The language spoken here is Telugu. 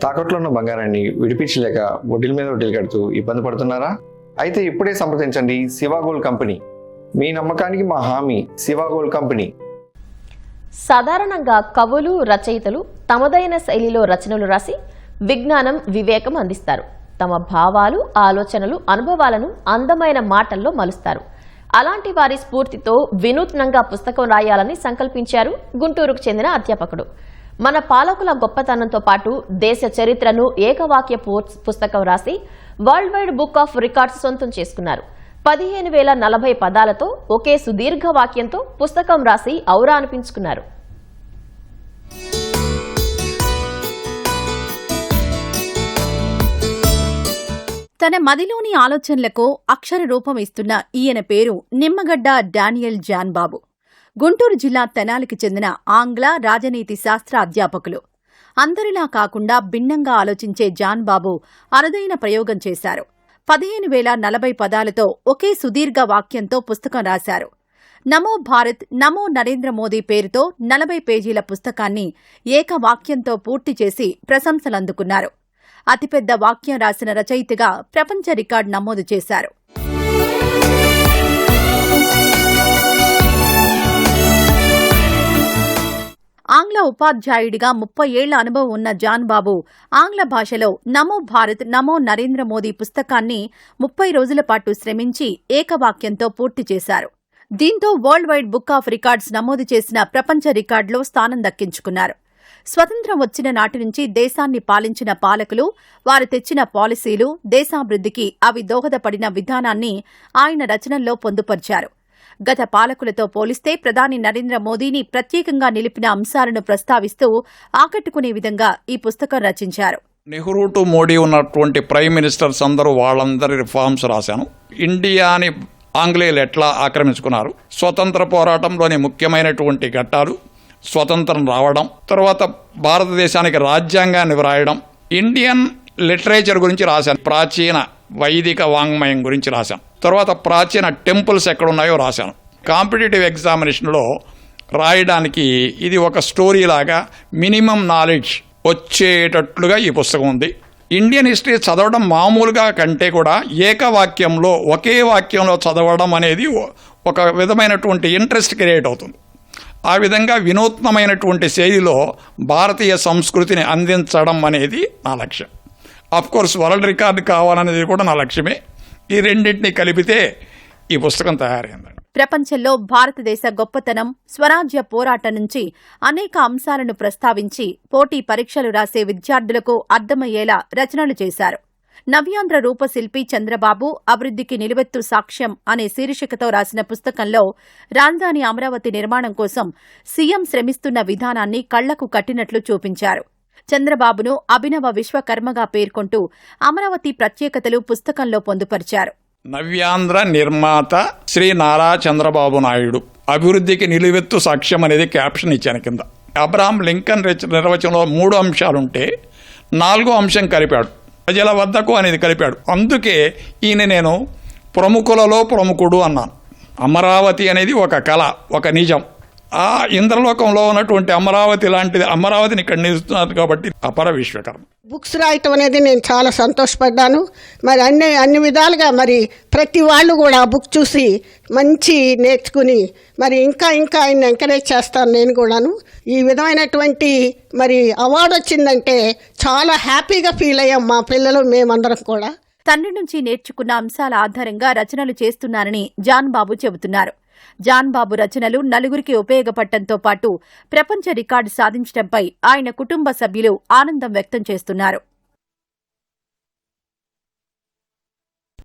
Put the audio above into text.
తాకట్లో ఉన్న బంగారాన్ని విడిపించలేక వడ్డీల మీద వడ్డీలు కడుతూ ఇబ్బంది పడుతున్నారా? అయితే ఇప్పుడే సంప్రదించండి శివ గోల్డ్ కంపెనీ. మీ నమ్మకానికి మా హామీ శివ గోల్డ్ కంపెనీ. సాధారణంగా కవులు, రచయితలు తమదైన శైలిలో రచనలు రాసి విజ్ఞానం, వివేకం అందిస్తారు. తమ భావాలు, ఆలోచనలు, అనుభవాలను అందమైన మాటల్లో మలుస్తారు. అలాంటి వారి స్ఫూర్తితో వినూత్నంగా పుస్తకం రాయాలని సంకల్పించారు గుంటూరుకు చెందిన అధ్యాపకుడు. మన పాలకుల గొప్పతనంతో పాటు దేశ చరిత్రను ఏకవాక్య పుస్తకం రాసి world wide book of records సొంతం చేసుకున్నారు. 15,040 పదాలతో ఒకే సుదీర్ఘ వాక్యంతో పుస్తకం రాసి ఔరా అనిపించుకున్నారు. తన మదిలోని ఆలోచనలకు అక్షర రూపం ఇస్తున్న ఈయన పేరు నిమ్మగడ్డ డానియల్ జాన్ బాబు. గుంటూరు జిల్లా తెనాలికి చెందిన ఆంగ్ల రాజనీతి శాస్త్ర అధ్యాపకులు. అందరిలా కాకుండా భిన్నంగా ఆలోచించే జాన్ బాబు అరుదైన ప్రయోగం చేశారు. 15,040 పదాలతో ఒకే సుదీర్ఘ వాక్యంతో పుస్తకం రాశారు. నమో భారత్, నమో నరేంద్ర మోదీ పేరుతో 40 పేజీల పుస్తకాన్ని ఏకవాక్యంతో పూర్తి చేసి ప్రశంసలందుకున్నారు. అతిపెద్ద వాక్యం రాసిన రచయితగా ప్రపంచ రికార్డు నమోదు చేశారు. ఆంగ్ల ఉపాధ్యాయుడిగా 30 ఏళ్ల అనుభవం ఉన్న జాన్ బాబు ఆంగ్ల భాషలో నమో భారత్, నమో నరేంద్ర మోదీ పుస్తకాన్ని 30 రోజుల పాటు శ్రమించి ఏకవాక్యంతో పూర్తి చేశారు. దీంతో world wide book of records నమోదు చేసిన ప్రపంచ రికార్డులో స్థానం దక్కించుకున్నారు. స్వతంత్రం వచ్చిన నాటి నుంచి దేశాన్ని పాలించిన పాలకులు, వారు తెచ్చిన పాలసీలు, దేశాభివృద్ధికి అవి దోహదపడిన విధానాన్ని ఆయన రచనల్లో పొందుపర్చారు. గత పాలకులతో పోలిస్తే ప్రధాని నరేంద్ర మోదీని ప్రత్యేకంగా నిలిపిన అంశాలను ప్రస్తావిస్తూ ఆకట్టుకునే విధంగా ఈ పుస్తకం రచించారు. నెహ్రూ టు మోడీ ఉన్నటువంటి ప్రైమ్ మినిస్టర్స్ అందరూ వాళ్ళందరి రిఫార్మ్స్ రాశాను. ఇండియాని ఆంగ్లేయులు ఎట్లా ఆక్రమించుకున్నారు, స్వతంత్ర పోరాటంలోని ముఖ్యమైనటువంటి ఘట్టాలు, స్వతంత్రం రావడం, తర్వాత భారతదేశానికి రాజ్యాంగాన్ని వ్రాయడం, ఇండియన్ లిటరేచర్ గురించి రాశాను, ప్రాచీన వైదిక వాంగ్మయం గురించి రాశాను, తర్వాత ప్రాచీన టెంపుల్స్ ఎక్కడున్నాయో రాశాను. కాంపిటేటివ్ ఎగ్జామినేషన్లో రాయడానికి ఇది ఒక స్టోరీ లాగా మినిమం నాలెడ్జ్ వచ్చేటట్లుగా ఈ పుస్తకం ఉంది. ఇండియన్ హిస్టరీ చదవడం మామూలుగా కంటే కూడా ఏకవాక్యంలో ఒకే వాక్యంలో చదవడం అనేది ఒక విధమైనటువంటి ఇంట్రెస్ట్ క్రియేట్ అవుతుంది. ఆ విధంగా వినూత్నమైనటువంటి శైలిలో భారతీయ సంస్కృతిని అందించడం అనేది నా లక్ష్యం. కోర్స్ వరల్డ్ రికార్డు కావాలనేది కూడా నా లక్ష్యమే. ఈ రెండింటినీ కలిపితే ఈ పుస్తకం తయారైందండి. ప్రపంచంలో భారతదేశ గొప్పతనం, స్వరాజ్య పోరాటం నుంచి అనేక అంశాలను ప్రస్తావించి పోటీ పరీక్షలు రాసే విద్యార్థులకు అర్థమయ్యేలా రచనలు చేశారు. నవ్యాంధ్ర రూపశిల్పి చంద్రబాబు అభివృద్ధికి నిలువెత్తు సాక్ష్యం అనే శీర్షికతో రాసిన పుస్తకంలో రాజధాని అమరావతి నిర్మాణం కోసం సీఎం శ్రమిస్తున్న విధానాన్ని కళ్లకు కట్టినట్లు చూపించారు. చంద్రబాబును అభినవ విశ్వకర్మగా పేర్కొంటూ అమరావతి ప్రత్యేకతలు పుస్తకంలో పొందుపరిచారు. నవ్యాంధ్ర నిర్మాత శ్రీ నారా చంద్రబాబు నాయుడు అభివృద్ధికి నిలువెత్తు సాక్ష్యం అనేది క్యాప్షన్ ఇచ్చాను కింద. అబ్రహాం లింకన్ నిర్వచనంలో 3 అంశాలుంటే 4వ అంశం కలిపాడు, ప్రజల వద్దకు అనేది కలిపాడు. అందుకే ఈయన నేను ప్రముఖులలో ప్రముఖుడు అన్నాను. అమరావతి అనేది ఒక కళ, ఒక నిజం. ఆ ఇంద్రలోకంలో ఉన్నటువంటి అమరావతి లాంటిది అమరావతిని ఇక్కడ నిలుస్తున్నారు కాబట్టి అపర విశ్వకర్మ. బుక్స్ రాయటం అనేది నేను చాలా సంతోషపడ్డాను. మరి అన్ని విధాలుగా మరి ప్రతి వాళ్ళు కూడా ఆ బుక్ చూసి మంచి నేర్చుకుని మరి ఇంకా ఆయన ఎంకరేజ్ చేస్తాను నేను కూడాను. ఈ విధమైనటువంటి మరి అవార్డు వచ్చిందంటే చాలా హ్యాపీగా ఫీల్ అయ్యాం మా పిల్లలు, మేమందరం కూడా. తండ్రి నుంచి నేర్చుకున్న అంశాల ఆధారంగా రచనలు చేస్తున్నారని జాన్ బాబు చెబుతున్నారు. జాన్ బాబు రచనలు నలుగురికి ఉపయోగపడటంతో పాటు ప్రపంచ రికార్డు సాధించడంపై ఆయన కుటుంబ సభ్యులు ఆనందం వ్యక్తం చేస్తున్నారు.